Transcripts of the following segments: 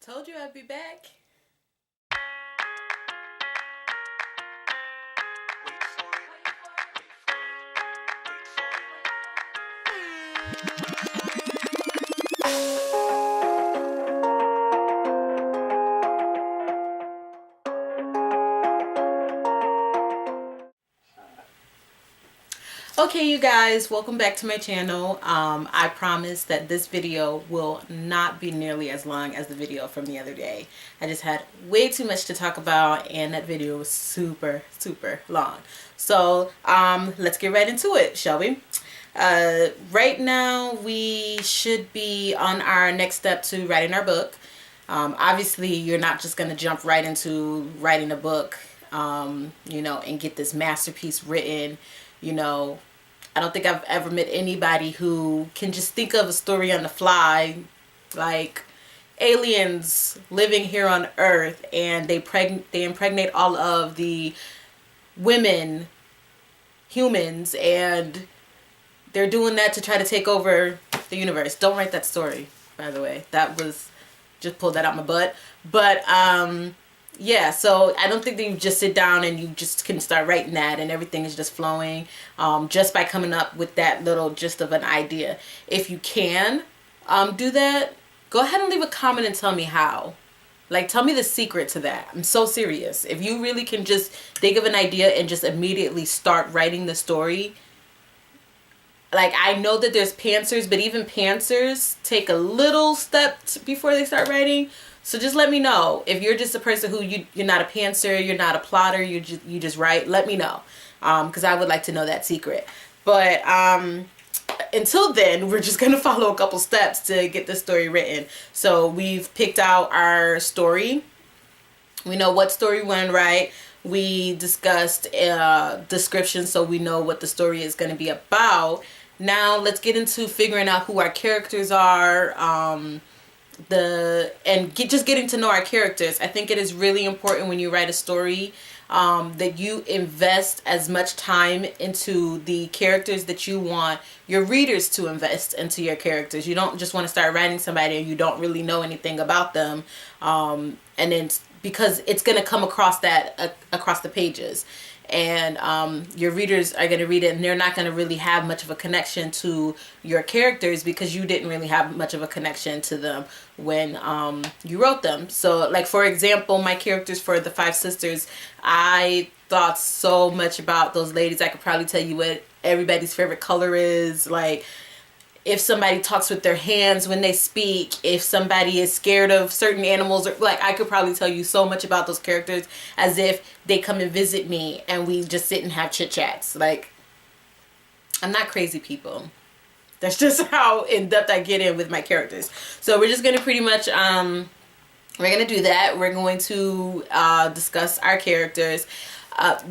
Told you I'd be back. Okay, you guys, welcome back to my channel. I promise that this video will not be nearly as long as the video from the other day. I just had way too much to talk about and that video was super long. So let's get right into it, shall we? Right now we should be on our next step to writing our book. Obviously you're not just going to jump right into writing a book, you know, and get this masterpiece written. You know, I don't think I've ever met anybody who can just think of a story on the fly, like aliens living here on Earth, and they impregnate all of the women, humans, and they're doing that to try to take over the universe. Don't write that story, by the way. That was, just pulled that out my butt. But yeah, so I don't think that you just sit down and you just can start writing that and everything is just flowing just by coming up with that little gist of an idea. If you can do that, go ahead and leave a comment and tell me how. Like, tell me the secret to that. I'm so serious. If you really can just think of an idea and just immediately start writing the story. Like, I know that there's pantsers, but even pantsers take a little step before they start writing. So just let me know. If you're just a person who you're not a pantser, you're not a plotter, you just write, let me know. Because I would like to know that secret. But until then, we're just going to follow a couple steps to get the story written. So we've picked out our story. We know what story we want to write. We discussed description, so we know what the story is going to be about. Now let's get into figuring out who our characters are, just getting to know our characters. I think it is really important when you write a story that you invest as much time into the characters that you want your readers to invest into your characters. You don't just want to start writing somebody and you don't really know anything about them, and then because it's going to come across that across the pages, and your readers are going to read it and they're not going to really have much of a connection to your characters because you didn't really have much of a connection to them when you wrote them. So, like, for example, my characters for the 5 sisters, I thought so much about those ladies. I could probably tell you what everybody's favorite color is, like if somebody talks with their hands when they speak, if somebody is scared of certain animals, or like I could probably tell you so much about those characters as if they come and visit me and we just sit and have chit chats. Like, I'm not crazy, people. That's just how in depth I get in with my characters. So we're just gonna pretty much we're gonna do that. We're going to discuss our characters.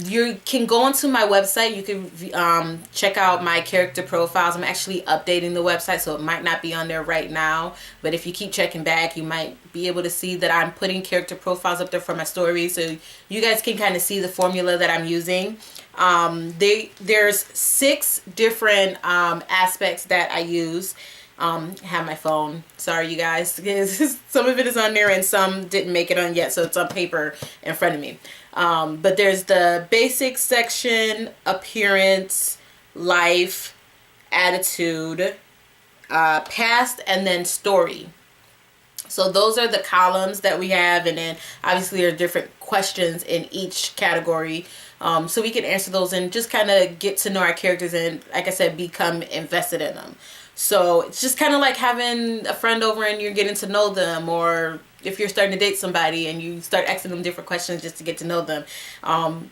You can go onto my website. You can check out my character profiles. I'm actually updating the website, so it might not be on there right now, but if you keep checking back, you might be able to see that I'm putting character profiles up there for my stories, so you guys can kind of see the formula that I'm using. There's 6 different aspects that I use. Have my phone, sorry you guys, some of it is on there and some didn't make it on yet, so it's on paper in front of me. But there's the basic section, appearance, life, attitude, past, and then story. So those are the columns that we have, and then obviously there are different questions in each category. So we can answer those and just kind of get to know our characters and, like I said, become invested in them. So it's just kind of like having a friend over and you're getting to know them, or if you're starting to date somebody and you start asking them different questions just to get to know them.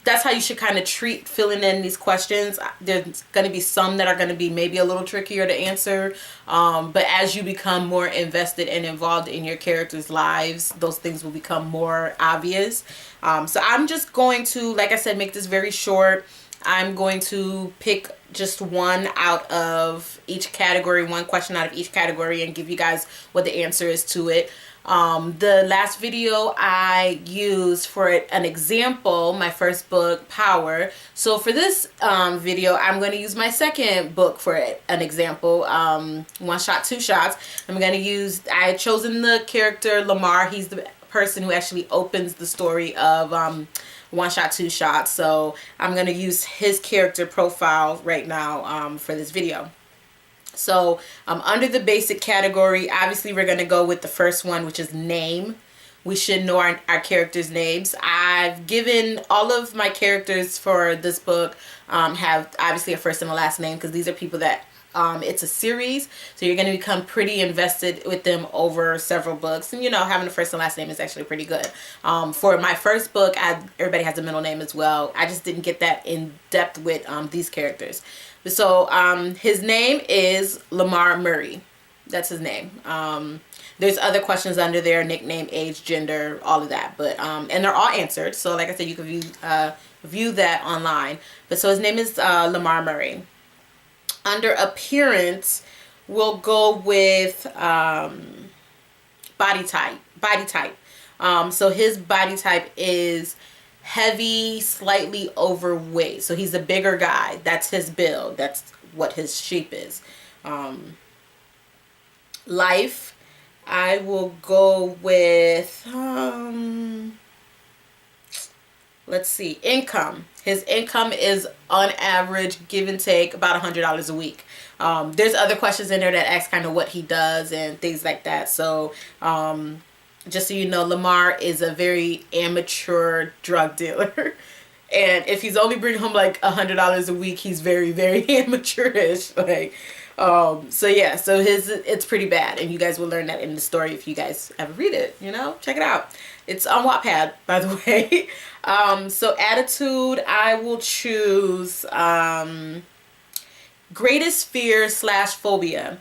That's how you should kind of treat filling in these questions. There's going to be some that are going to be maybe a little trickier to answer, but as you become more invested and involved in your characters' lives, those things will become more obvious. So I'm just going to, like I said, make this very short. I'm going to pick just one out of each category, one question out of each category, and give you guys what the answer is to it. The last video I used for an example, my first book, Power. So for this video, I'm going to use my second book for an example, One Shot, Two Shots. I'm going to use, I had chosen the character Lamar. He's the person who actually opens the story of One Shot, Two Shots. So I'm going to use his character profile right now for this video. So under the basic category, obviously we're going to go with the first one, which is name. We should know our characters' names. I've given all of my characters for this book have obviously a first and a last name, because these are people that it's a series, so you're going to become pretty invested with them over several books. And you know, having a first and last name is actually pretty good. For my first book, everybody has a middle name as well. I just didn't get that in depth with these characters. So his name is Lamar Murray. That's his name. There's other questions under there: nickname, age, gender, all of that. But and they're all answered. So like I said, you can view that online. But so his name is Lamar Murray. Under appearance, we'll go with body type. So his body type is heavy, slightly overweight. So he's a bigger guy. That's his build. That's what his shape is. Life, I will go with let's see, income. His income is on average, give and take, about $100 a week. There's other questions in there that ask kind of what he does and things like that. So just so you know, Lamar is a very amateur drug dealer. And if he's only bringing home like $100 a week, he's very, very amateurish. Like, so yeah, so it's pretty bad. And you guys will learn that in the story if you guys ever read it, you know, check it out. It's on Wattpad, by the way. So attitude, I will choose greatest fear / phobia.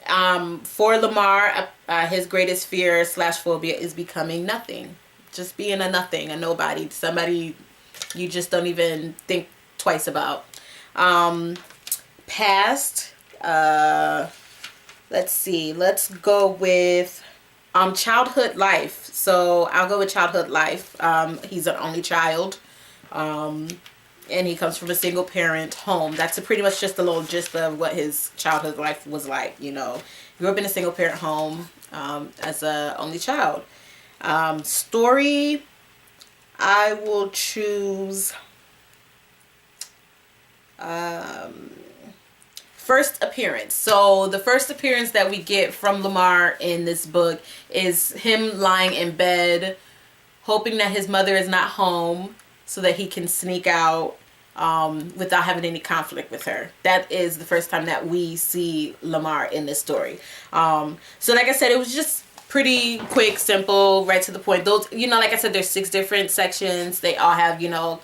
For Lamar, his greatest fear / phobia is becoming nothing. Just being a nothing, a nobody, somebody you just don't even think twice about. Past, let's see, let's go with childhood life. So I'll go with childhood life. He's an only child, and he comes from a single parent home. That's pretty much just a little gist of what his childhood life was like. You know, grew up in a single parent home as a only child. Story, I will choose first appearance. So the first appearance that we get from Lamar in this book is him lying in bed, hoping that his mother is not home so that he can sneak out without having any conflict with her. That is the first time that we see Lamar in this story. So like I said, it was just pretty quick, simple, right to the point. Those, you know, like I said, there's 6 different sections. They all have, you know,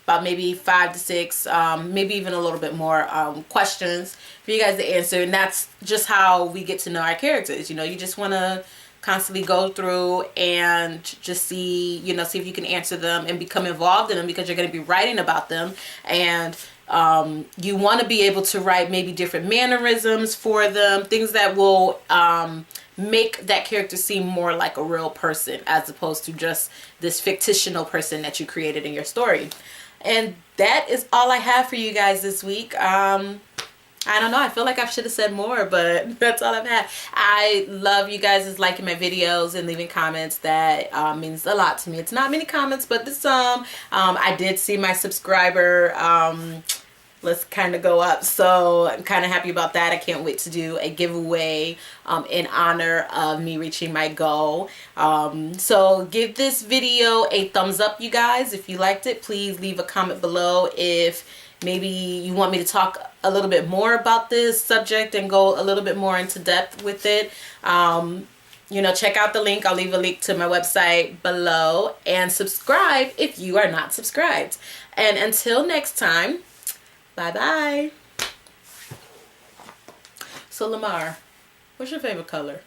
about maybe 5 to 6, maybe even a little bit more questions for you guys to answer. And that's just how we get to know our characters. You know, you just want to constantly go through and just see, you know, see if you can answer them and become involved in them, because you're going to be writing about them. And you want to be able to write maybe different mannerisms for them, things that will make that character seem more like a real person as opposed to just this fictional person that you created in your story. And that is all I have for you guys this week. I don't know, I feel like I should have said more, but that's all I've had. I love you guys liking my videos and leaving comments. That means a lot to me. It's not many comments, but there's some. I did see my subscriber list kind of go up, so I'm kind of happy about that. I can't wait to do a giveaway in honor of me reaching my goal. So give this video a thumbs up, you guys. If you liked it, please leave a comment below if maybe you want me to talk a little bit more about this subject and go a little bit more into depth with it. You know, check out the link. I'll leave a link to my website below, and subscribe if you are not subscribed. And until next time, bye-bye. So Lamar, what's your favorite color?